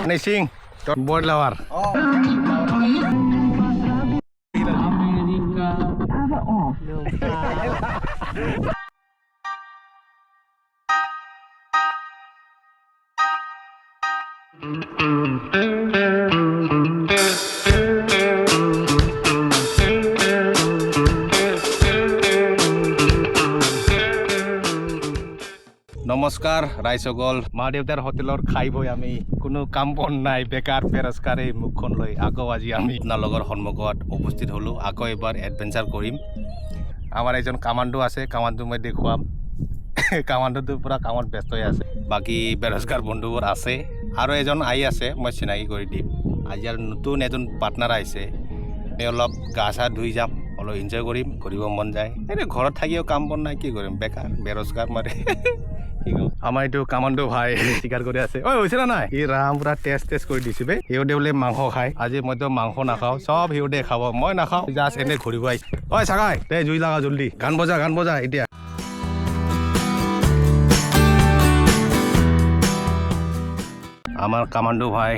Nising, board lawar. নমস্কাৰ ৰাইজসকল মা দেউতাৰ হোটেলৰ খাই বৈ আমি কোনো কাম বন নাই বেকাৰ বেৰোজগাৰী মুখখন লৈ আকৌ আজি আমি আপোনালোকৰ সন্মুখত উপস্থিত হ'লো আকৌ এবাৰ এডভেঞ্চাৰ কৰিম আমাৰ এজন কামাণ্ডো আছে কামাণ্ডো মই দেখুৱাম কামাণ্ডোটো পুৰা কামত ব্যস্ত হৈ আছে বাকী বেৰোজগাৰ বন্ধুবোৰ আছে আৰু এজন আহি আছে মই চিনাকি কৰি দিম আজি আৰু নতুন এজন পাৰ্টনাৰ আহিছে এই অলপ গা চা ধুই যাম অলপ এনজয় কৰিম কৰিব মন যায় এনে ঘৰত থাকিও কাম বন নাই কি কৰিম বেকাৰ বেৰোজগাৰ মাৰে আমাৰ এইটো কামাণ্ডো ভাই চিকাৰ কৰি আছে ঐ হৈছে না নাই ই ৰাম পুৰা টেষ্ট কৰি দিছে বে সিহঁতে বোলে মাংস খায় আজি মইতো মাংস নাখাওঁ চব সিহঁতে খাব মই নাখাওঁ জাষ্ট এনে ঘূৰিব আহিছে ঐ চাগাই দে জুই লাগা জল্দি গান বজা এতিয়া আমাৰ কামাণ্ডো ভাই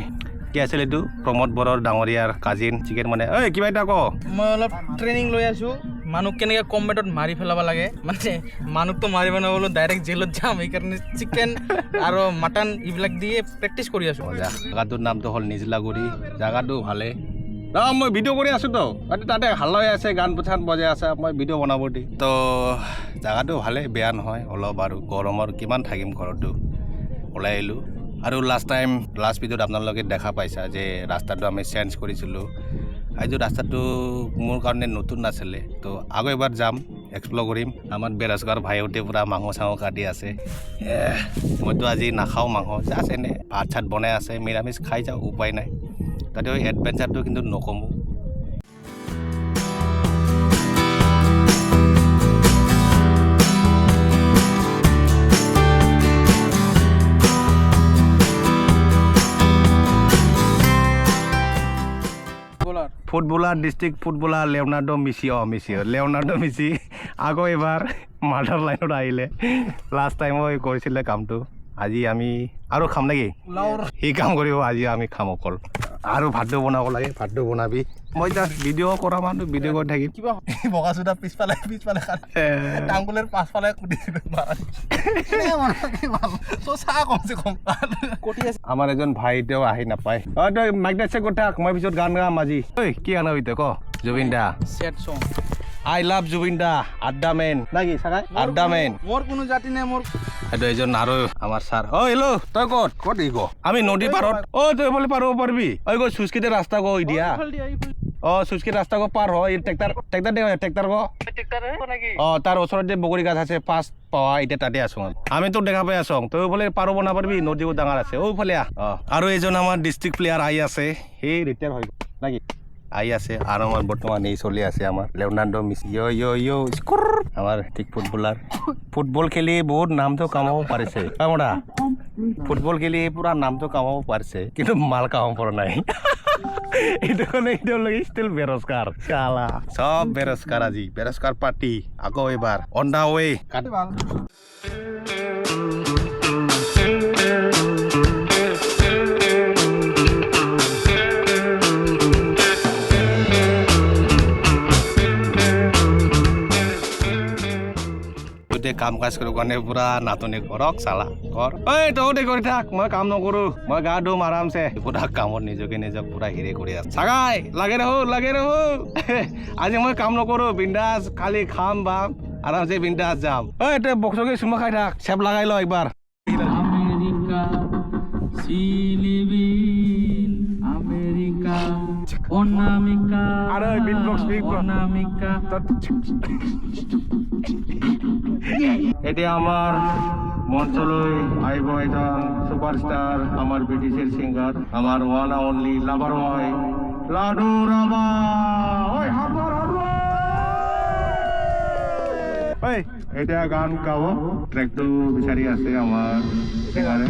কি আছিল এইটো প্ৰমোদ বৰৰ ডাঙৰীয়াৰ কাজিন চিকেন মানে ঐ কিবা এটা ক মই অলপ ট্ৰেইনিং লৈ আছো মানুহ কেনেকৈ কম্বেটত মাৰি পেলাব লাগে মানে মানুহটো মাৰিব নগ'লেও ডাইৰেক্ট জেলত যাম সেইকাৰণে চিকেন আৰু মাটন এইবিলাক দিয়ে প্ৰেক্টিচ কৰি আছো জাগাটোৰ নামটো হ'ল নিজলাগুৰি জাগাটো ভালে মই ভিডিঅ' কৰি আছো তো তাতে ভাল হৈ আছে গান পঠান বজাই আছে মই ভিডিঅ' বনাব দি তো জাগাটো ভালে বেয়া নহয় অলপ আৰু গৰমৰ কিমান থাকিম ঘৰতো ওলাই আহিলোঁ আৰু লাষ্ট ভিডিঅ'ত আপোনালোকে দেখা পাইছা যে ৰাস্তাটো আমি চেঞ্জ কৰিছিলোঁ আজি ৰাস্তাটো মোৰ কাৰণে নতুন নাছিলে তো আকৌ এবাৰ যাম এক্সপ্ল'ৰ কৰিম আমাৰ বেৰোজগাৰ ভাইহঁতে পূৰা মাংস চাংস কাটি আছে মইতো আজি নাখাওঁ মাংস জাষ্ট এনে ভাত চাত বনাই আছে নিৰামিষ খাই যাওঁ উপায় নাই তাতে এডভেঞ্চাৰটো কিন্তু নকমো footballer district footballer Leonardo Messi আকৌ এবাৰ মাৰ্ডাৰ লাইনত আহিলে লাষ্ট টাইম কৰিছিলে কামটো আজি আমি আৰু খাম নেকি সি কাম কৰিব আজি আমি খাম অকল আৰু ভাতটো বনাব লাগে ভাতটো বনাবি মই জাষ্ট ভিডিঅ' কৰা মানুহ ভিডিঅ' কৰি থাকিম কিবা বগা চুদা পিছফালে টাংগুলৰ পাছফালে আমাৰ এজন ভাইটিও আহি নাপায় তই মাইক দাইছে কথা মই পিছত গান গাম আজি ঐ কি গান গাবি তই ক জুবিন দা চেড সং আই লাভ জুবিন দা আড্ডা মেন নাকি চাগাই আড্ডা মেন মোৰ কোনো জাতি নাই মোৰ এইটো এজন আৰু আমাৰ ছাৰ অ হেল্ল' তই ক'ত ই ক আমি নদী পাৰত অ তই বোলে পাৰ পাৰিবি ঐ গৈ চুচকিতে ৰাস্তা ক দিয়া অ চুচকি ৰাস্তা ক পাৰ হয় ট্ৰেক্টাৰ ক অ তাৰ ওচৰত যে বগৰী গাছ আছে ফাৰ্ষ্ট পাৱা এতিয়া তাতে আছো আমি তোক দেখা পাই আছো তই বোলে পাৰ বনাব পাৰিবি নদীও ডাঙৰ আছে ফালে আৰু এজন আমাৰ ডিষ্ট্ৰিক্ট প্লেয়াৰ আহি আছে সেই ৰিটায়াৰ হৈ নাকি আহি আছে আৰু আমাৰ বৰ্তমান এই চলি আছে আমাৰ লিঅ'নাৰ্ডো মেছি আমাৰ ঠিক ফুটবল খেলি বহুত নামটো কামাব পাৰিছে কামৰা ফুটবল খেলি পুৰা নামটো কামাব পাৰিছে কিন্তু মাল কামাব পৰা নাই এইটো কাৰণে এতিয়ালৈকে ষ্টিল বেৰোজগাৰ চালা চব বেৰোজগাৰ আজি বেৰোজগাৰ পাৰ্টি আকৌ এবাৰ অন দা ৱে কাম কাজ কৰিব কাৰণে পুৰা নাটনি কৰক চালা কৰ ঐ তহঁতে কৰি থাক মই কাম নকৰো মই গা ধুম আৰামছে পুৰা কামত নিজক পুৰা হেৰি কৰি আছে চাগাই লাগে ৰহো আজি মই কাম নকৰো বিন্দাছ খালি খাম বাম আৰামছে বিন্দাছ যাম ঐ তই বক্সকে চুমা খাই থাক চেপ লগাই ল একবাৰ এতিয়া আমাৰ মঞ্চলৈ আহিব এজন ছুপাৰষ্টাৰ আমাৰ ব্ৰিটিছৰ ছিংগাৰ আমাৰ ওৱান অনলি লাভাৰ বয় লাডু ৰাভা এতিয়া গান গাব ট্ৰেকটো বিচাৰি আছে আমাৰ ছিংগাৰে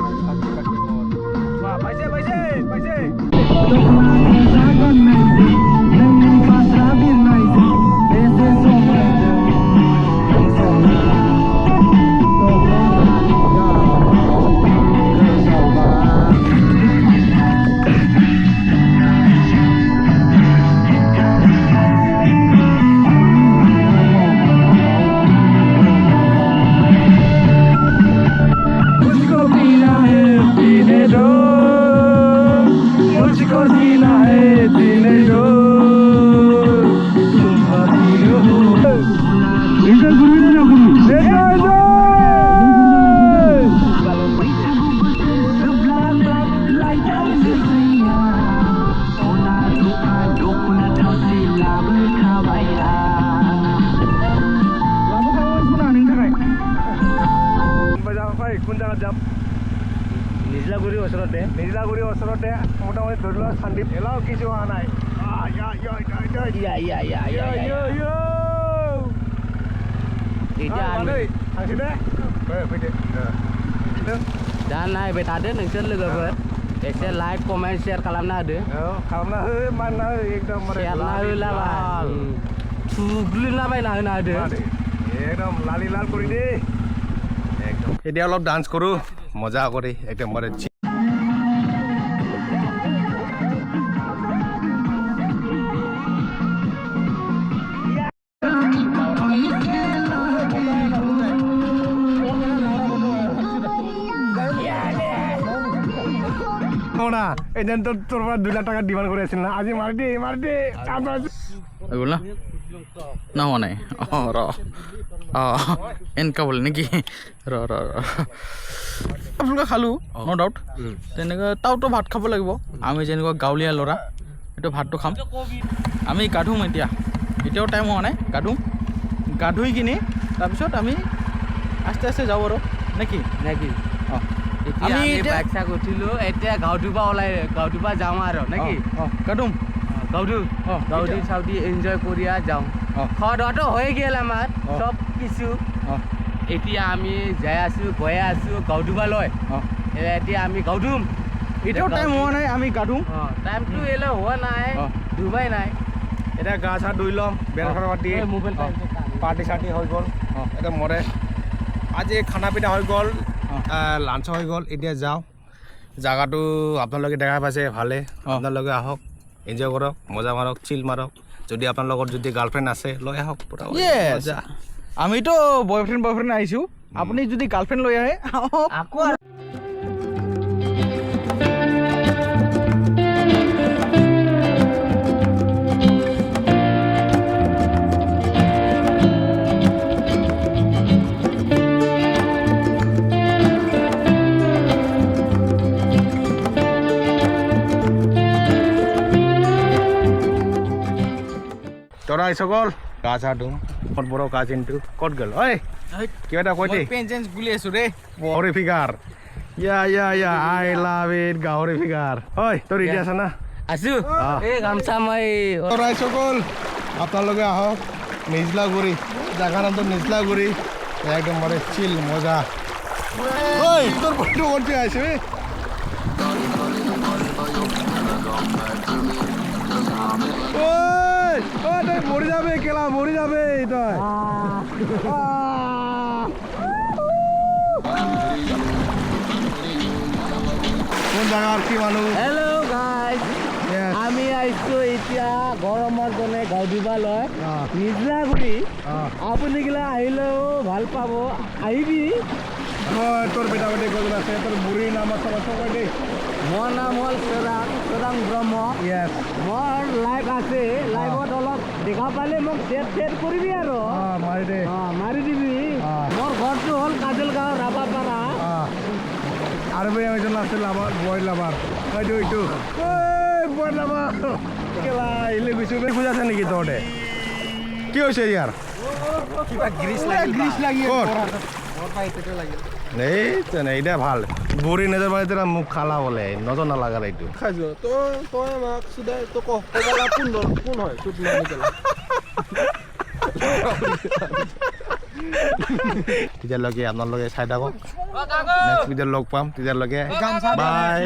কোন জায়গাত যাম নিজলাগুৰিৰ ওচৰতে নিজলাগুৰিৰ ওচৰতে মোটামুটি ধৰি লোৱা চান্দিপ এলাও কিছু অহা নাই এতিয়া दा नायबाय थादो नोंसोर लोगोफोर एसे लाइक कमेन्ट शेयार खालामना होदो खालामना हो मानना हो एकदम शेयारना होलाबाय थुग्लिलाबायना होना होदो एकदम लाली लाल কৰি দে একদম এতিয়া অলপ ডান্স কৰো মজা কৰি একদম মৰে না এদিন তো তোৰ 2 লাখ টাকা ডিমান্ড কৰে আছিল না আজি মাৰ দে হৈ গ'ল না হোৱা নাই ৰ এনেকুৱা বোলে নেকি ৰ আপোনালোকে খালোঁ ন' ডাউট তেনেকৈ তাওতো ভাত খাব লাগিব আমি যেনেকুৱা গাঁৱলীয়া ল'ৰা এইটো ভাতটো খাম আমি গা ধুম এতিয়াও টাইম হোৱা নাই গা ধুই কিনি তাৰপিছত আমি আস্তে আস্তে যাওঁ আৰু নেকি অঁ আমি বাইক চাক উঠিলোঁ এতিয়া গাঁৱটোপা যাওঁ আৰু নেকি গাধুম গাঁৱদি চাউদি এনজয় কৰি যাওঁ খোৱা দোৱাটো হৈ গ'ল আমাৰ চব কিছু এতিয়া আমি যাই আছোঁ গৈ আছোঁ গাঁৱটোপালৈ এতিয়া আমি গাঁৱধুম এতিয়াও টাইম হোৱা নাই আমি গা ধুম টাইমটো এলে হোৱা নাই ধুবাই নাই এতিয়া গা চা ধুই ল'ম বেৰ পাতি মোবাইল পাৰ্টি চাৰ্টি হৈ গ'ল একদম মৰে আজি খানা পিনা হৈ গ'ল লাঞ্চ হৈ গ'ল এতিয়া যাওঁ জাগাটো আপোনালোকে দেখা পাইছে ভালে আপোনালোকে আহক এনজয় কৰক মজা মাৰক চিল মাৰক যদি আপোনাৰ লগত যদি গাৰ্লফ্ৰেণ্ড আছে লৈ আহক পুৰা আমিতো বয়ফ্ৰেণ্ড আহিছোঁ আপুনি যদি গাৰ্লফ্ৰেণ্ড লৈ আহে আকৌ তোরা আহিছ গ'ল গা চা ধুম বড় গা চিন্তু ক'ত গ'ল ঐ কিবা এটা কৈ দে পেন চেঞ্জ বুলি আছোঁ ৰে গাহৰি figure yeah I love it গাহৰি ফিগাৰ ঐ তোৰ ৰেডি আছে না আছোঁ এই গামছা মই তোৰ আহিছ গ'ল আপোনালোকে আহক নিজলাগুৰি জাগাৰ নামটো নিজলাগুৰি একদম মানে চিল মজা ঐ তোৰ বন্ধু ক'ত আহিছে তই মৰি যাবে কেলা মৰি যাবে তই কোন জাগাৰ কি মানুহ হেল্ল' গাইজ আমি আহিছোঁ এতিয়া গৰমৰ কাৰণে গাঁৱটোপালৈ নিজলাগুৰি আপুনি গিলা আহিলেও ভাল পাব আহিবি তোৰ বেটা বেটি গজন আছে তোৰ বুঢ়ীৰ নাম আছে কৈ দেই মোৰ নাম হ'ল চোৰাং ব্ৰহ্ম মোৰ লাইভ আছে লাইভত অলপ দেখা পালে মোক শ্বেয়াৰ কৰিবি আৰু মাৰি দে মাৰি দিবি মোৰ ঘৰটো হ'ল কাজলগাঁও ৰাবাপাৰা আৰু ভাই এজন আছে লাভাৰ বয় লাভাৰ হয়তো এইটো বয় লাভাৰ কেলা আহিলে গৈছো খোজা আছে নেকি তহঁতে কি হৈছে ইয়াৰ কিবা গ্ৰীচ লাগি এই তেনে এতিয়া ভাল বুঢ়ী নজৰ মানে তেতিয়া মোক খালা বোলে নজৰ নালাগা এইটো তেতিয়ালৈকে আপোনালোকে চাই থাকক নেক্সট ভিডিঅ'ত লগ পাম তেতিয়ালৈকে বাই